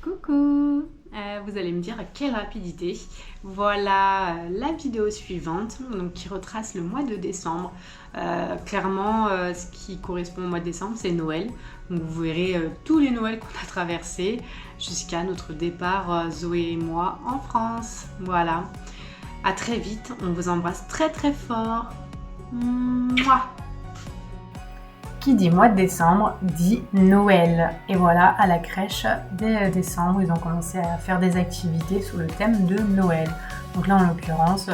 Coucou, vous allez me dire à quelle rapidité. Voilà la vidéo suivante donc, qui retrace le mois de décembre. Clairement, ce qui correspond au mois de décembre, c'est Noël. Donc, vous verrez tous les Noëls qu'on a traversés jusqu'à notre départ, Zoé et moi, en France. Voilà. À très vite, on vous embrasse très très fort. Mouah. Qui dit mois de décembre dit Noël. Et voilà, à la crèche, dès décembre, ils ont commencé à faire des activités sous le thème de Noël. Donc là, en l'occurrence,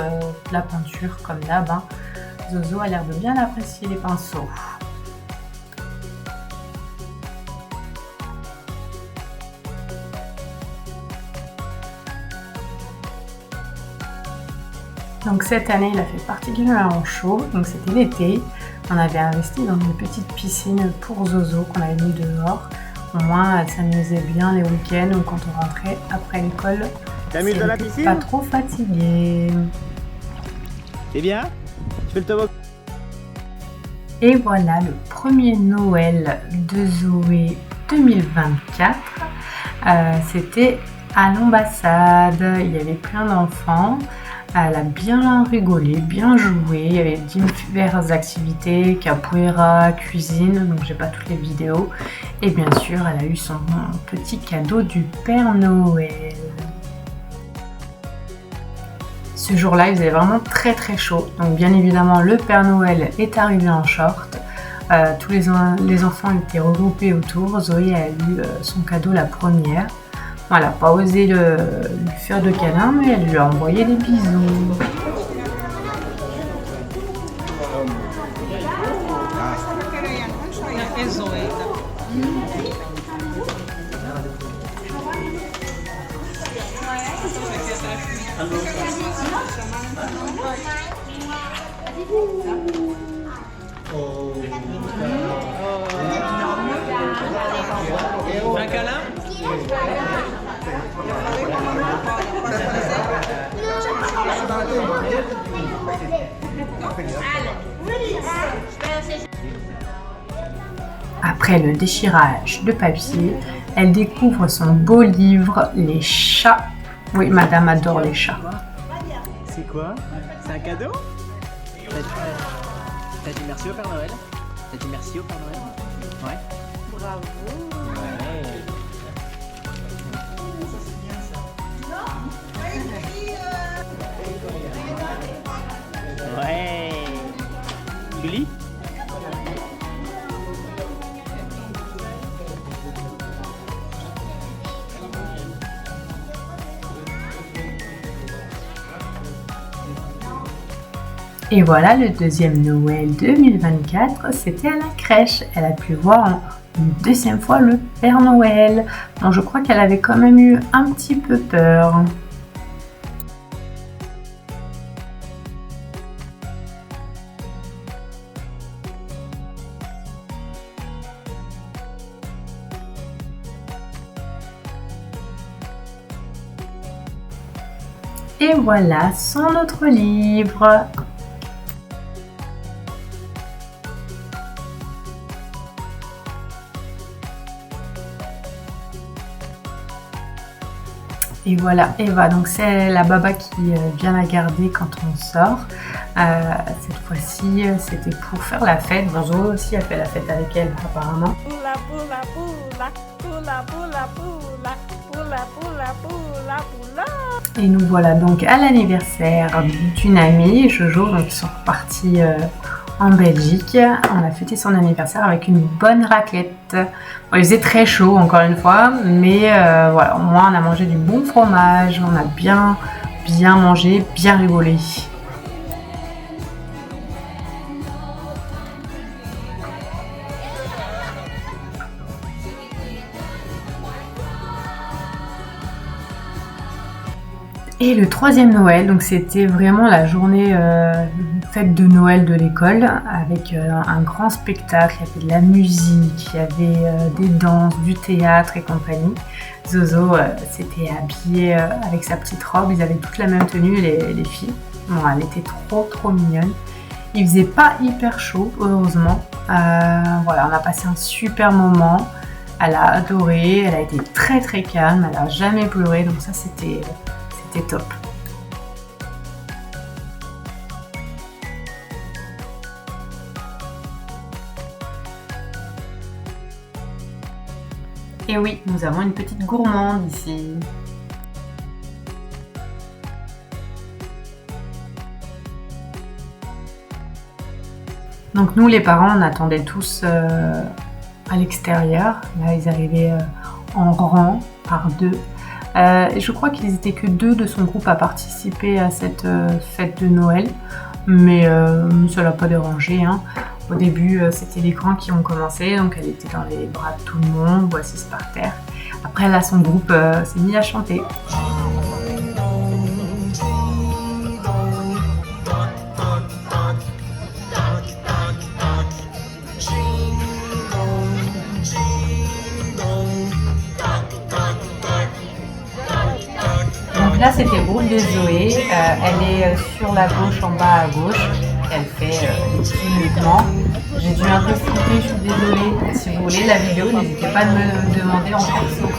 la peinture, comme d'hab. Zozo a l'air de bien apprécier les pinceaux. Donc cette année, il a fait particulièrement chaud, donc c'était l'été. On avait investi dans une petite piscine pour Zozo qu'on avait mis dehors. Au moins, elle s'amusait bien les week-ends ou quand on rentrait après l'école. T'amuses dans la piscine ? Pas trop fatiguée. C'est bien ? Tu fais le toboggan ? Et voilà le premier Noël de Zoé 2024. C'était à l'ambassade. Il y avait plein d'enfants. Elle a bien rigolé, bien joué. Il y avait diverses activités, capoeira, cuisine, donc j'ai pas toutes les vidéos. Et bien sûr, elle a eu son petit cadeau du Père Noël. Ce jour-là, il faisait vraiment très très chaud. Donc bien évidemment, le Père Noël est arrivé en short. Tous les enfants étaient regroupés autour. Zoé a eu son cadeau la première. Elle n'a pas osé lui faire de câlin, mais elle lui a envoyé des bisous. Un câlin ? Après le déchirage de papier, elle découvre son beau livre, Les chats. Oui, madame adore les chats. C'est quoi ? C'est un cadeau ? T'as dit merci au Père Noël ? T'as dit merci au Père Noël ? Ouais. Bravo. Ouais. Tu lis ? Et voilà, le deuxième Noël 2024, c'était à la crèche. Elle a pu voir une deuxième fois le Père Noël. Bon, je crois qu'elle avait quand même eu un petit peu peur. Et voilà son autre livre. Et voilà, Eva, donc c'est la baba qui vient la garder quand on sort. Cette fois-ci, c'était pour faire la fête. Bonjour aussi a fait la fête avec elle, apparemment. Et nous voilà donc à l'anniversaire d'une amie, Jojo, donc ils sont repartis en Belgique. On a fêté son anniversaire avec une bonne raclette. Bon, il faisait très chaud encore une fois, mais voilà, au moins on a mangé du bon fromage, on a bien mangé, bien rigolé. Et le troisième Noël, donc c'était vraiment la journée fête de Noël de l'école avec un grand spectacle, il y avait de la musique, il y avait des danses, du théâtre et compagnie. Zozo s'était habillée avec sa petite robe, ils avaient toutes la même tenue les filles. Bon, elle était trop mignonne. Il faisait pas hyper chaud, heureusement. Voilà, on a passé un super moment. Elle a adoré, elle a été très très calme, elle a jamais pleuré, donc ça c'était top. Et oui, nous avons une petite gourmande ici. Donc nous les parents, on attendait tous à l'extérieur. Là ils arrivaient en rang par deux. Je crois qu'ils étaient que 2 de son groupe à participer à cette fête de Noël. Mais ça l'a pas dérangé, hein. Au début, c'était les grands qui ont commencé, donc elle était dans les bras de tout le monde, assise par terre. Après, là, son groupe s'est mis à chanter. Donc là, c'était Boule de Zoé. Elle est sur la gauche, en bas à gauche. Elle fait des petits mouvements. J'ai dû un peu flipper, je suis désolée. Si vous voulez la vidéo, n'hésitez pas à me demander en perso.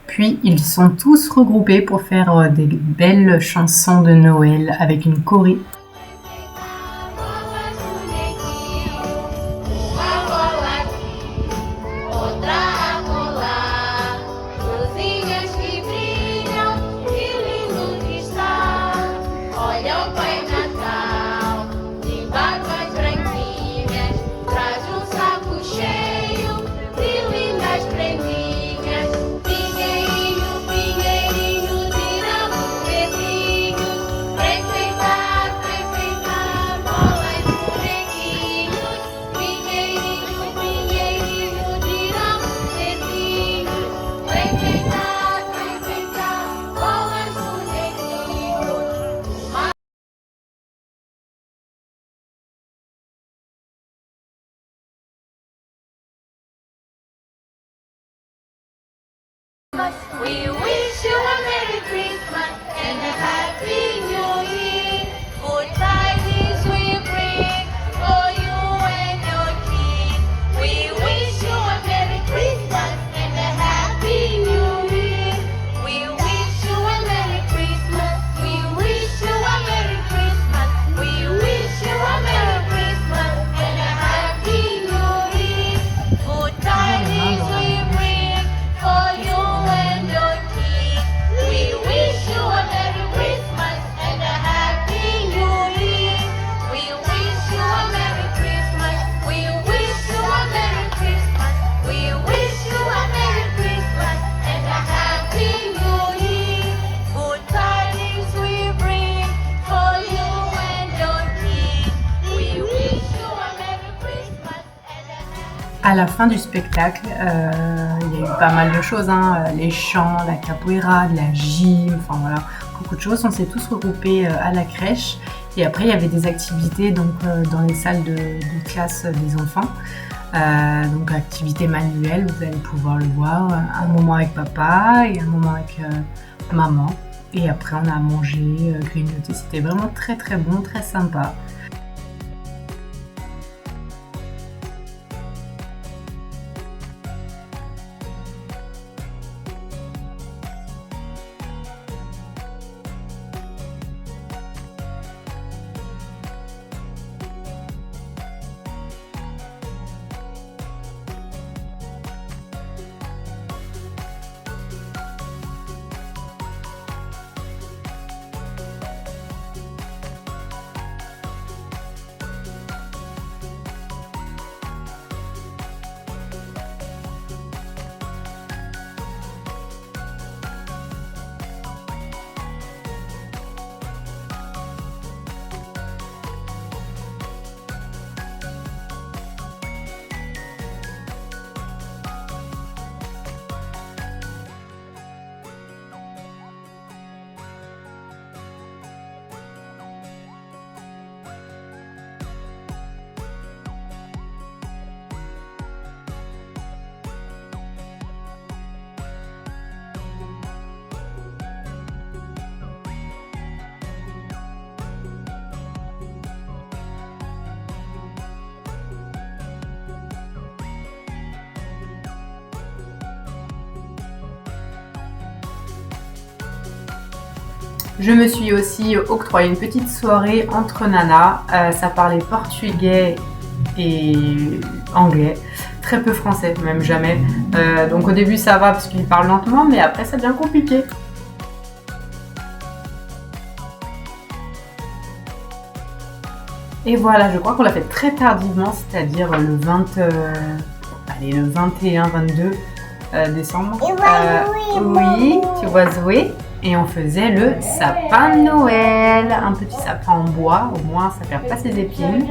Puis ils sont tous regroupés pour faire des belles chansons de Noël avec une choré. We wish you a Merry Christmas and a Happy New Year. Good tidings we bring for you and your kids. We wish you a Merry Christmas and a Happy New Year. We wish you a Merry Christmas. We wish you a Merry Christmas. We wish you a Merry Christmas and a Happy New Year. Good tidings we bring for you. À la fin du spectacle, il y a eu pas mal de choses, hein, les chants, la capoeira, de la gym, enfin voilà, beaucoup de choses. On s'est tous regroupés à la crèche et après il y avait des activités donc, dans les salles de classe des enfants. Donc activités manuelles, vous allez pouvoir le voir, un moment avec papa et un moment avec maman. Et après on a mangé, grignoté, c'était vraiment très très bon, très sympa. Je me suis aussi octroyé une petite soirée entre nanas. Ça parlait portugais et anglais. Très peu français, même jamais. Donc au début ça va parce qu'ils parlent lentement, mais après ça devient compliqué. Et voilà, je crois qu'on l'a fait très tardivement, c'est-à-dire le 21-22 décembre. Oui, tu vois Zoé. Et on faisait le sapin de Noël, un petit sapin en bois, au moins ça perd pas ses épines.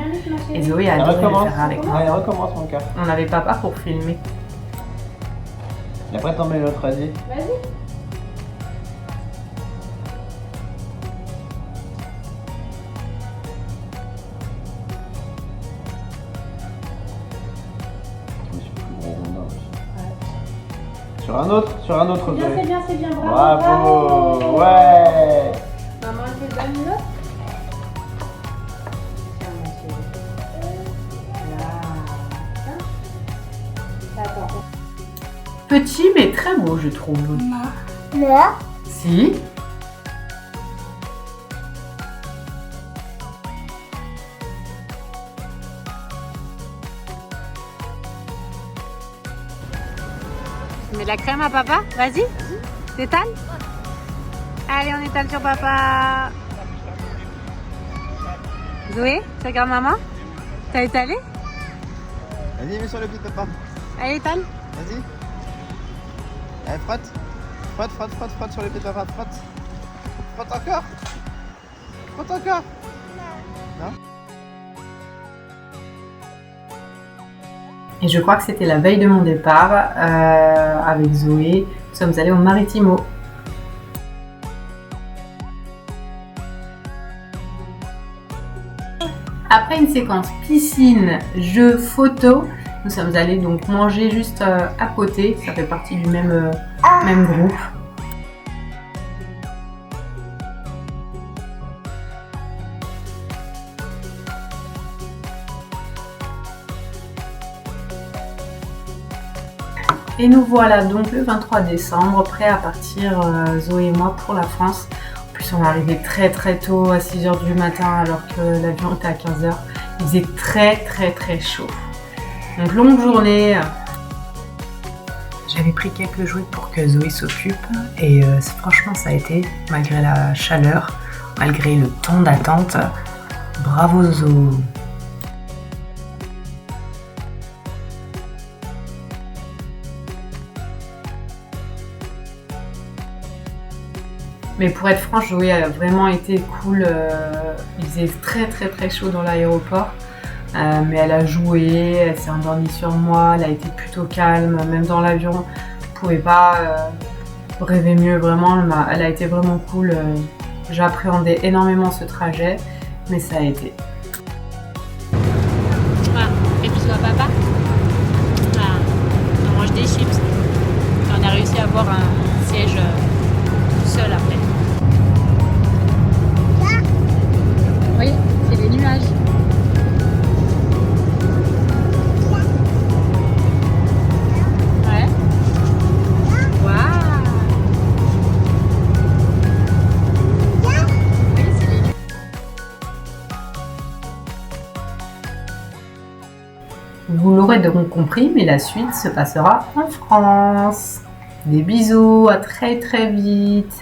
Et Zoé a adoré le faire avec moi. Allez, recommence mon cœur. On n'avait papa pour filmer. Et après t'en mets l'autre, vas-y. Sur un autre, Zoé. C'est bien, Bravo, ouais. Maman, elle te donne l'autre. Attends. Petit mais très beau je trouve. Non. Si. Tu mets de la crème à papa? Vas-y. T'étales? Allez, on étale sur papa. Zoé, tu regardes maman? T'as étalé? Vas-y, mets sur le pied de papa. Allez, étale. Vas-y. Allez, frotte. Frotte sur le pied de papa. Frotte. Frotte encore. Frotte encore. Non? Et je crois que c'était la veille de mon départ avec Zoé. Nous sommes allés au Maritimo. Après une séquence piscine, jeux, photos, nous sommes allés donc manger juste à côté. Ça fait partie du même groupe. Et nous voilà donc le 23 décembre, prêts à partir, Zoé et moi, pour la France. En plus, on est arrivé très tôt, à 6h du matin, alors que l'avion était à 15h. Il faisait très chaud. Donc, longue journée. J'avais pris quelques jouets pour que Zoé s'occupe. Et franchement, ça a été, malgré la chaleur, malgré le temps d'attente. Bravo Zo! Mais pour être franche, Zoé a vraiment été cool. Il faisait très chaud dans l'aéroport. Mais elle a joué, elle s'est endormie sur moi, elle a été plutôt calme. Même dans l'avion, je ne pouvais pas rêver mieux. Vraiment, elle a été vraiment cool. J'appréhendais énormément ce trajet, mais ça a été. Et bisous à papa. On mange des chips. On a réussi à avoir un siège tout seul après. Oui, c'est les nuages. Ouais. Waouh. Oui, c'est les nuages. Vous l'aurez donc compris, mais la suite se passera en France. Des bisous, à très vite.